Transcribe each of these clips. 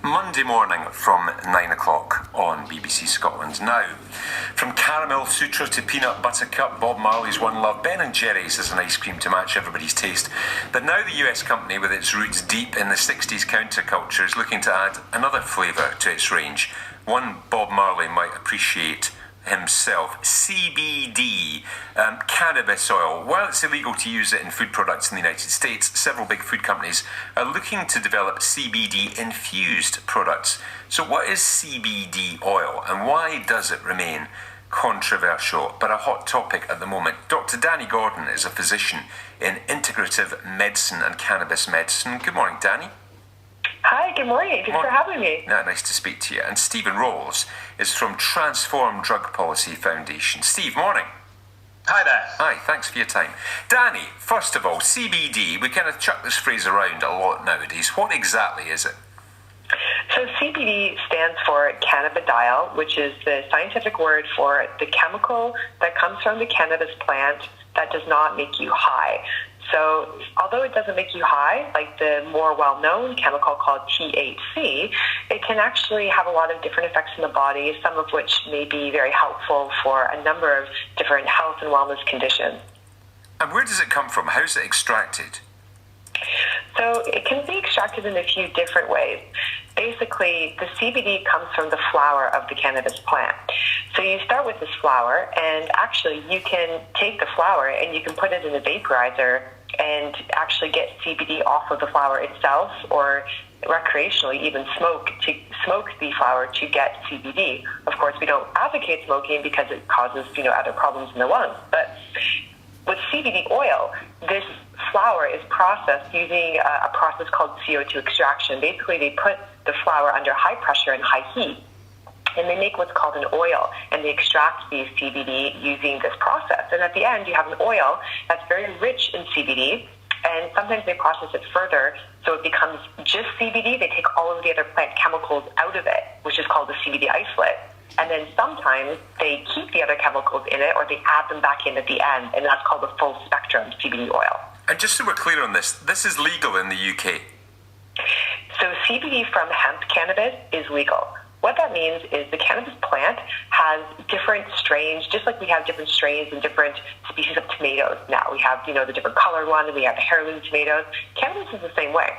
Monday morning from 9 o'clock on BBC Scotland Now. From caramel sutra to peanut buttercup, Bob Marley's One Love, Ben & Jerry's is an ice cream to match everybody's taste. But now the US company, with its roots deep in the 60s counterculture, is looking to add another flavour to its range. One Bob Marley might appreciate himself: CBD, cannabis oil. While it's illegal to use it in food products in the United States, several big food companies are looking to develop CBD infused products. So what is CBD oil and why does it remain controversial but a hot topic at the moment? Dr. Danny Gordon is a physician in integrative medicine and cannabis medicine. Good morning, Danny. Hi, good morning. Thanks for having me. Nice to speak to you. And Stephen Rolls is from Transform Drug Policy Foundation. Steve, morning. Hi there. Hi, thanks for your time. Danny, first of all, CBD, we kind of chuck this phrase around a lot nowadays. What exactly is it? So CBD stands for cannabidiol, which is the scientific word for the chemical that comes from the cannabis plant that does not make you high. So although it doesn't make you high, like the more well-known chemical called THC, it can actually have a lot of different effects in the body, some of which may be very helpful for a number of different health and wellness conditions. And where does it come from? How is it extracted? So it can be extracted in a few different ways. Basically, the CBD comes from the flower of the cannabis plant. So you start with this flower, and actually you can take the flower and you can put it in a vaporizer and actually get CBD off of the flower itself, or recreationally even smoke the flower to get CBD. Of course, we don't advocate smoking because it causes other problems in the lungs. But with CBD oil, this flower is processed using a process called CO2 extraction. Basically, they put the flower under high pressure and high heat, and they make what's called an oil, and they extract the CBD using this process. And at the end, you have an oil that's very rich in CBD, and sometimes they process it further, so it becomes just CBD. They take all of the other plant chemicals out of it, which is called the CBD isolate. And then sometimes they keep the other chemicals in it, or they add them back in at the end, and that's called the full spectrum CBD oil. And just so we're clear on this is legal in the UK? So CBD from hemp cannabis is legal. What that means is the cannabis plant has different strains, just like we have different strains in different species of tomatoes now. We have, the different colored one, and we have the heirloom tomatoes. Cannabis is the same way.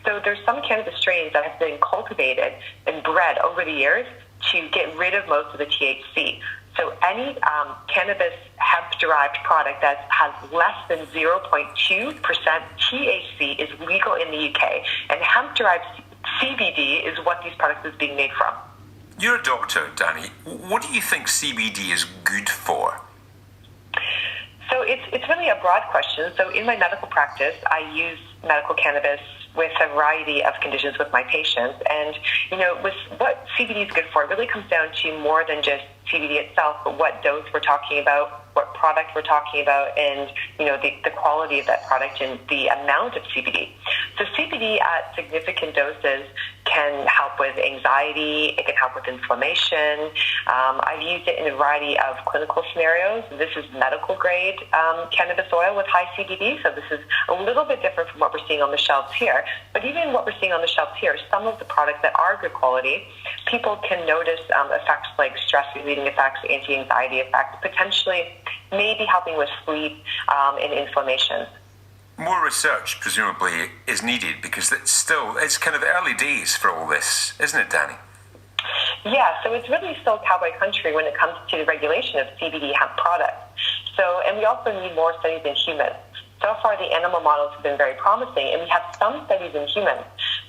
So there's some cannabis strains that have been cultivated and bred over the years to get rid of most of the THC. So any cannabis hemp-derived product that has less than 0.2% THC is legal in the UK, and hemp-derived CBD is what these products is being made from. You're a doctor, Danny. What do you think CBD is good for? So it's really a broad question. So in my medical practice, I use medical cannabis with a variety of conditions with my patients. And, with what CBD is good for, it really comes down to more than just CBD itself, but what dose we're talking about, what product we're talking about, and, the quality of that product and the amount of CBD. So CBD at significant doses can help with anxiety. It can help with inflammation. I've used it in a variety of clinical scenarios. This is medical grade cannabis oil with high CBD. So this is a little bit different from what we're seeing on the shelves here. But even what we're seeing on the shelves here, some of the products that are good quality, people can notice effects like stress relieving effects, anti-anxiety effects, potentially maybe helping with sleep and inflammation. More research, presumably, is needed because it's kind of early days for all this, isn't it, Danny? Yeah, so it's really still cowboy country when it comes to the regulation of CBD hemp products. And we also need more studies in humans. So far, the animal models have been very promising, and we have some studies in humans.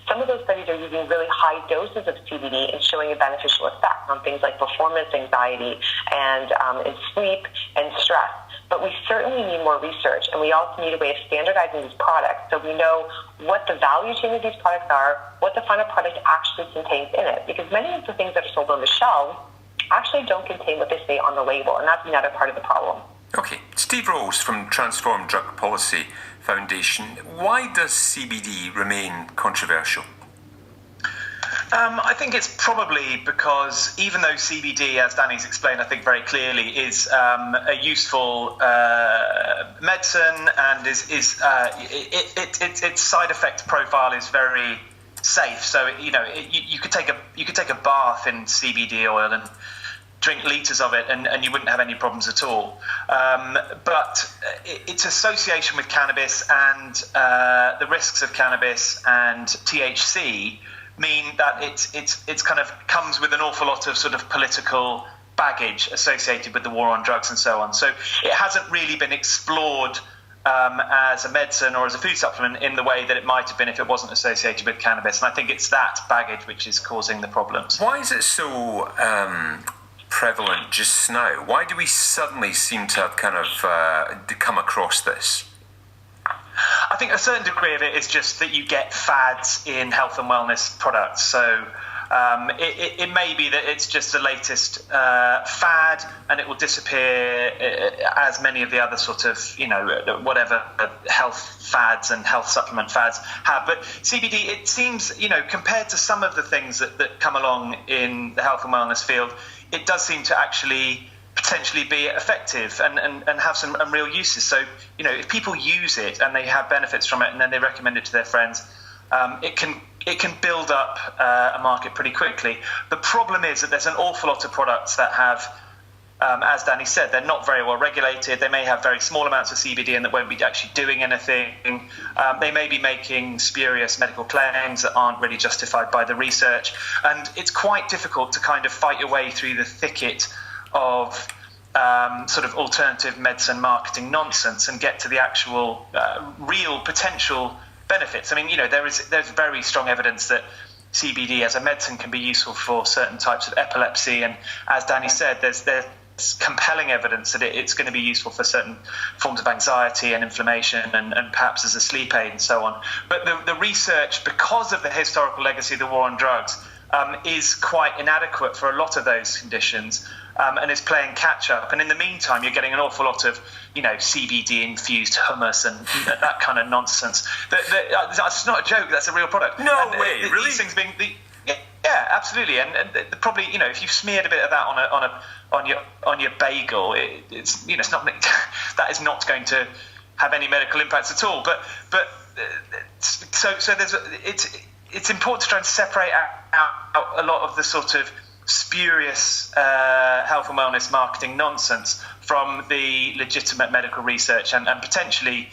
Some of those studies are using really high doses of CBD and showing a beneficial effect on things like performance anxiety and sleep and stress. But we certainly need more research, and we also need a way of standardizing these products so we know what the value chain of these products are, what the final product actually contains in it. Because many of the things that are sold on the shelves actually don't contain what they say on the label, and that's another part of the problem. Okay, Steve Rolls from Transform Drug Policy Foundation. Why does CBD remain controversial? I think it's probably because even though CBD, as Danny's explained, I think very clearly, is a useful medicine and its side effect profile is very safe. So you could take a bath in CBD oil and drink litres of it, and you wouldn't have any problems at all. But its association with cannabis and the risks of cannabis and THC mean that it's kind of comes with an awful lot of sort of political baggage associated with the war on drugs and so on. So it hasn't really been explored as a medicine or as a food supplement in the way that it might have been if it wasn't associated with cannabis. And I think it's that baggage which is causing the problems. Why is it so prevalent just now? Why do we suddenly seem to have kind of come across this? I think a certain degree of it is just that you get fads in health and wellness products. So it may be that it's just the latest fad, and it will disappear as many of the other sort of, whatever health fads and health supplement fads have. But CBD, it seems, compared to some of the things that come along in the health and wellness field, it does seem to actually potentially be effective and have some real uses. So, if people use it and they have benefits from it and then they recommend it to their friends, it can build up a market pretty quickly. The problem is that there's an awful lot of products that have, as Danny said, they're not very well regulated. They may have very small amounts of CBD and that won't be actually doing anything. They may be making spurious medical claims that aren't really justified by the research. And it's quite difficult to kind of fight your way through the thicket of sort of alternative medicine marketing nonsense and get to the actual real potential benefits. I mean, there's very strong evidence that CBD as a medicine can be useful for certain types of epilepsy, and as Danny said, there's compelling evidence that it's going to be useful for certain forms of anxiety and inflammation and perhaps as a sleep aid and so on. But the research, because of the historical legacy of the war on drugs, is quite inadequate for a lot of those conditions, and is playing catch up. And in the meantime, you're getting an awful lot of, CBD infused hummus and that kind of nonsense. That's not a joke. That's a real product. No way, really? These things being yeah, absolutely. And probably, if you've smeared a bit of that on your bagel, it's not that is not going to have any medical impacts at all. But so it's important to try and separate out a lot of the sort of spurious health and wellness marketing nonsense from the legitimate medical research and potentially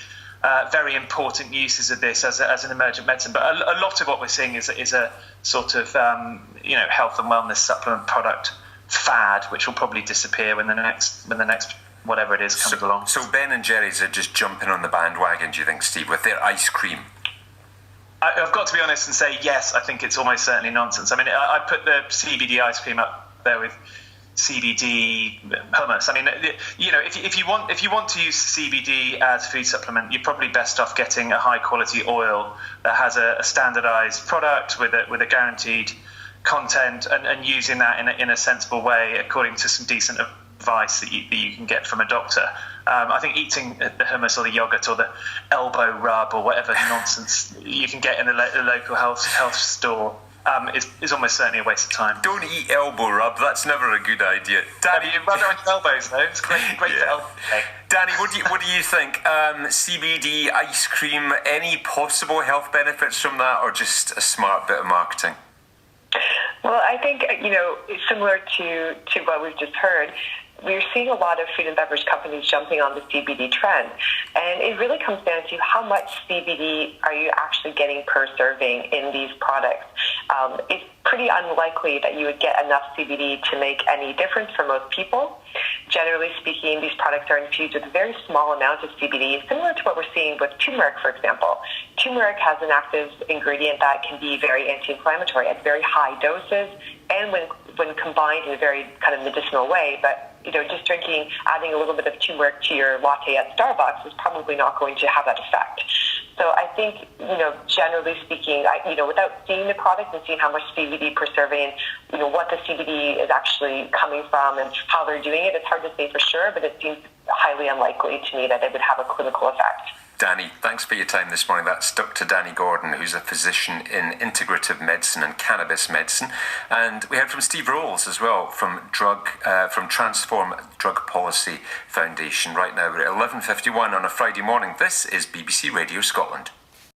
very important uses of this as an emergent medicine. But a lot of what we're seeing is a sort of health and wellness supplement product fad, which will probably disappear when the next whatever it is comes along. So Ben and Jerry's are just jumping on the bandwagon, do you think, Steve, with their ice cream? I've got to be honest and say yes. I think it's almost certainly nonsense. I mean, I put the CBD ice cream up there with CBD hummus. I mean, if you want to use CBD as a food supplement, you're probably best off getting a high quality oil that has a standardized product with a guaranteed content and using that in a sensible way according to some decent advice that you can get from a doctor. I think eating the hummus or the yogurt or the elbow rub or whatever nonsense you can get in a local health store is almost certainly a waste of time. Don't eat elbow rub. That's never a good idea. Danny, you rub it on your elbows though. It's great for elbow. Danny, what do you think? CBD ice cream. Any possible health benefits from that, or just a smart bit of marketing? Well, I think, similar to what we've just heard, we're seeing a lot of food and beverage companies jumping on the CBD trend. And it really comes down to how much CBD are you actually getting per serving in these products. It's pretty unlikely that you would get enough CBD to make any difference for most people. Generally speaking, these products are infused with a very small amount of CBD, similar to what we're seeing with turmeric, for example. Turmeric has an active ingredient that can be very anti-inflammatory at very high doses, and when combined in a very kind of medicinal way. But just adding a little bit of turmeric to your latte at Starbucks is probably not going to have that effect. So I think, generally speaking, without seeing the product and seeing how much CBD per serving, what the CBD is actually coming from and how they're doing it, it's hard to say for sure, but it seems highly unlikely to me that it would have a clinical effect. Danny, thanks for your time this morning. That's Dr. Danny Gordon, who's a physician in integrative medicine and cannabis medicine. And we heard from Steve Rolls as well from Transform Drug Policy Foundation. Right now we're at 11:51 on a Friday morning. This is BBC Radio Scotland.